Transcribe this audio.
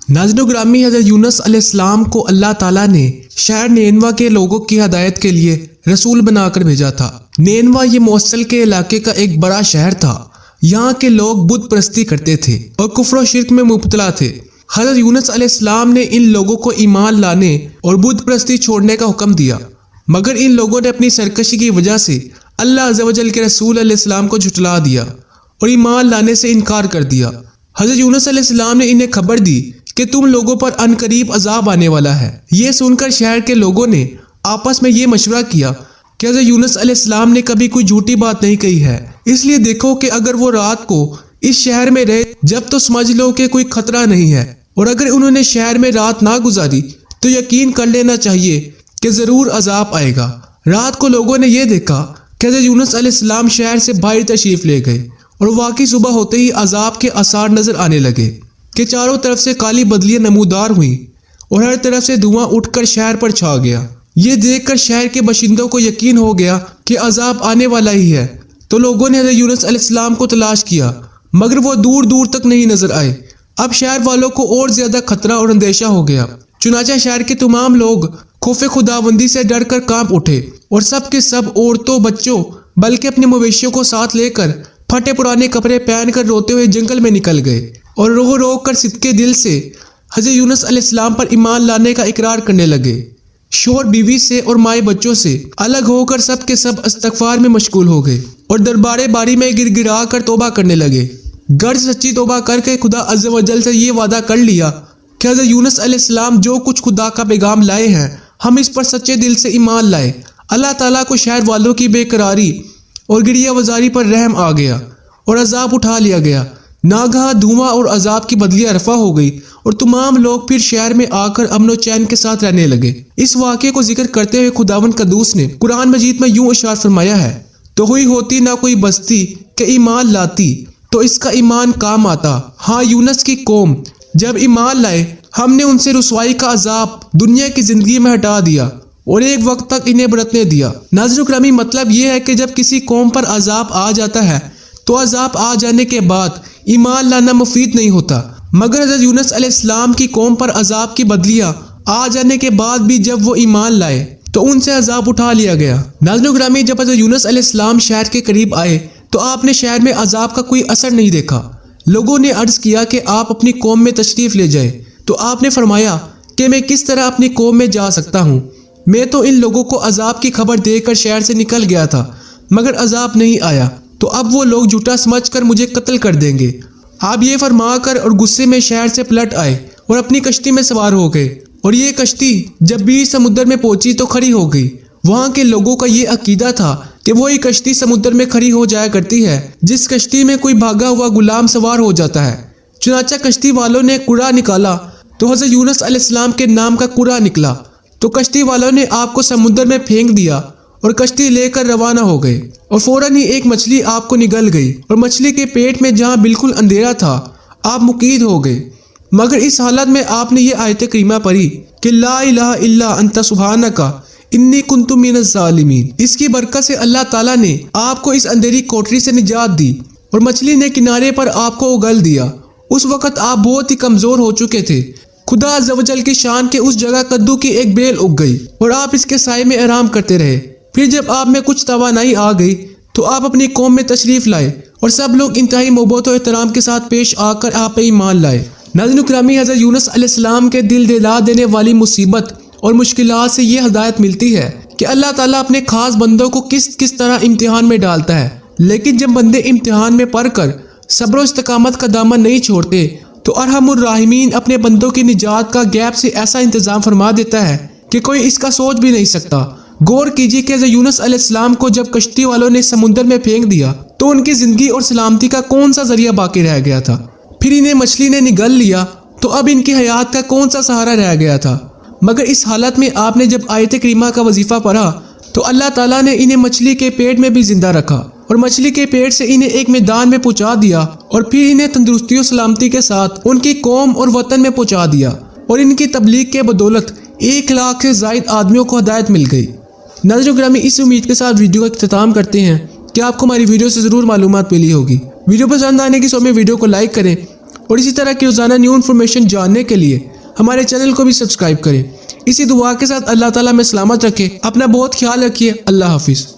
नाज़रीन ग्रामी, हज़रत यूनुस अलैहिस्सलाम को अल्लाह ताला ने शहर नेनवा के लोगों की हदायत के लिए रसूल बनाकर भेजा था। नेनवा ये मौसल के इलाके का एक बड़ा शहर था। यहाँ के लोग बुत परस्ती करते थे और कुफ्र और शिर्क में मुब्तला थे। हज़रत यूनुस अलैहिस्सलाम ने इन लोगों को ईमान लाने और बुत परस्ती छोड़ने का हुक्म दिया, मगर इन लोगों ने अपनी सरकशी की वजह से अल्लाह अज़्ज़ा व जल के रसूल अलैहिस्सलाम को झुठला दिया और ईमान लाने से इनकार कर दिया। हज़रत यूनुस अलैहिस्सलाम ने इन्हें खबर दी कि तुम लोगों पर अनकरीब अजाब आने वाला है। ये सुनकर शहर के लोगों ने आपस में ये मशवरा किया कि हज़रत यूनुस अलैहिस्सलाम ने कभी कोई झूठी बात नहीं कही है, इसलिए देखो कि अगर वो रात को इस शहर में रहे जब तो समझ लो कि कोई खतरा नहीं है, और अगर उन्होंने शहर में रात ना गुजारी तो यकीन कर लेना चाहिए कि ज़रूर अजाब आएगा। रात को लोगों ने यह देखा कि हज़रत यूनुस अलैहिस्सलाम शहर से बाहर तशरीफ़ ले गए और वाकई सुबह होते ही अजाब के आसार नजर आने लगे कि चारों तरफ से काली बदलियां नमूदार हुई और हर तरफ से धुआं उठकर शहर पर छा गया। ये देखकर शहर के बाशिंदों को यकीन हो गया कि अजाब आने वाला ही है, तो लोगों ने हज़रत यूनुस अलैहिस्सलाम को तलाश किया, मगर वो दूर दूर तक नहीं नजर आए। अब शहर वालों को और ज्यादा खतरा और अंदेशा हो गया। चुनाचा शहर के तमाम लोग खौफ खुदाबंदी से डर कर कांप उठे और सब के सब औरतों बच्चों बल्कि अपने मवेशियों को साथ लेकर फटे पुराने कपड़े पहनकर रोते हुए जंगल में निकल गए और रो रो कर सिद्के दिल से हज़रत यूनुस अलैहिस्सलाम पर ईमान लाने का इकरार करने लगे। शोहर बीवी से और माए बच्चों से अलग होकर सब के सब इस्तगफार में मशगूल हो गए और दरबारे बारी में गिड़गिड़ा कर तौबा करने लगे। गर्ज सच्ची तौबा करके खुदा अज़्ज़ व जल से ये वादा कर लिया कि हज़रत यूनुस अलैहिस्सलाम जो कुछ खुदा का पैगाम लाए हैं हम इस पर सच्चे दिल से ईमान लाए। अल्लाह ताला को शहर वालों की बेकरारी और गिरिया वजारी पर रहम आ गया और अजाब उठा लिया गया। नागहा धुआं और अजाब की बदलियां रफा हो गई और तमाम लोग फिर शहर में आकर अमन चैन के साथ रहने लगे। इस वाक़े को जिक्र करते हुए खुदावंद कद्दूस ने कुरान मजीद में यूं इरशाद फरमाया है, तो हुई होती ना कोई बस्ती के ईमान लाती तो इसका ईमान काम आता। हाँ, यूनुस की कौम जब ईमान लाए हमने उनसे रुसवाई का अजाब दुनिया की जिंदगी में हटा दिया और एक वक्त तक इन्हें बरतने दिया। नाज़रीन ग्रामी, मतलब यह है कि जब किसी कौम पर अजाब आ जाता है तो अजाब आ जाने के बाद ईमान लाना मुफीद नहीं होता, मगर हज़रत यूनुस अलैहिस्सलाम की कौम पर अजाब की बदलियां आ जाने के बाद भी जब वो ईमान लाए तो उनसे अजाब उठा लिया गया। नाज़रीन ग्रामी, जब हज़रत यूनुस अलैहिस्सलाम शहर के करीब आए तो आपने शहर में अजाब का कोई असर नहीं देखा। लोगों ने अर्ज किया कि आप अपनी कौम में तशरीफ़ ले जाए, तो आपने फरमाया कि मैं किस तरह अपनी कौम में जा सकता हूँ, मैं तो इन लोगों को अजाब की खबर देकर शहर से निकल गया था मगर अजाब नहीं आया, तो अब वो लोग झूठा समझकर मुझे कत्ल कर देंगे। आप ये फरमा कर और गुस्से में शहर से पलट आए और अपनी कश्ती में सवार हो गए और ये कश्ती जब बीच समुद्र में पहुंची तो खड़ी हो गई। वहाँ के लोगों का ये अकीदा था कि वही कश्ती समुद्र में खड़ी हो जाया करती है जिस कश्ती में कोई भागा हुआ गुलाम सवार हो जाता है। चुनाचा कश्ती वालों ने कुरा निकाला तो हज़रत यूनुस अलैहिस्सलाम के नाम का कुरा निकला, तो कश्ती वालों ने आपको समुद्र में फेंक दिया और कश्ती लेकर रवाना हो गए और फौरन ही एक मछली आपको निगल गई और मछली के पेट में जहाँ बिल्कुल अंधेरा था आप मुकीद हो गए। मगर इस हालत में आपने ये आयत करीमा पढ़ी कि ला इलाहा इल्ला अंता सुब्हानका इन्नी कुन्तु मिनज़ ज़ालिमीन। इसकी बरकत से अल्लाह ताला ने आपको इस अंधेरी कोठरी से निजात दी और मछली ने किनारे पर आपको उगल दिया। उस वक़्त आप बहुत ही कमज़ोर हो चुके थे। खुदा अज़्ज़ व जल की शान के उस जगह कद्दू की एक बेल उग गई और आप इसके साए में आराम करते रहे। फिर जब आप में कुछ तवानाई आ गई तो आप अपनी कौम में तशरीफ़ लाए और सब लोग इंतहाई मोहब्बत और एहतराम के साथ पेश आकर आप पे ईमान लाए। नाज़रीन किरामी, हज़रत यूनुस अलैहिस्सलाम के दिल दिला देने वाली मुसीबत और मुश्किलात से ये हदायत मिलती है कि अल्लाह ताला अपने खास बंदों को किस किस तरह इम्तिहान में डालता है। लेकिन जब बंदे इम्तिहान में पढ़ कर सब्र और इस्तकामत का दामन नहीं छोड़ते तो अरहमुर राहिमीन अपने बंदों की निजात का गैप से ऐसा इंतजाम फरमा देता है कि कोई इसका सोच भी नहीं सकता। गौर कीजिए कि हज़रत यूनुस अलैहिस्सलाम को जब कश्ती वालों ने समुद्र में फेंक दिया तो उनकी जिंदगी और सलामती का कौन सा जरिया बाकी रह गया था। फिर इन्हें मछली ने निगल लिया तो अब इनकी हयात का कौन सा सहारा रह गया था। मगर इस हालत में आपने जब आयत करीमा का वजीफा पढ़ा तो अल्लाह ताला ने इन्हें मछली के पेट में भी जिंदा रखा और मछली के पेट से इन्हें एक मैदान में पहुंचा दिया और फिर इन्हें तंदुरुस्ती और सलामती के साथ उनकी कौम और वतन में पहुंचा दिया और इनकी तबलीग के बदौलत 1 लाख से ज़ायद आदमियों को हदायत मिल गई। नाज़रीन ग्रामी, इस उम्मीद के साथ वीडियो का इख्तिताम करते हैं कि आपको हमारी वीडियो से ज़रूर मालूमात मिली होगी। वीडियो पसंद आने की सो में वीडियो को लाइक करें اور اسی طرح کی روزانہ نیو انفارمیشن جاننے کے لیے ہمارے چینل کو بھی سبسکرائب کریں۔ اسی دعا کے ساتھ اللہ تعالیٰ میں سلامت رکھے، اپنا بہت خیال رکھیے۔ اللہ حافظ۔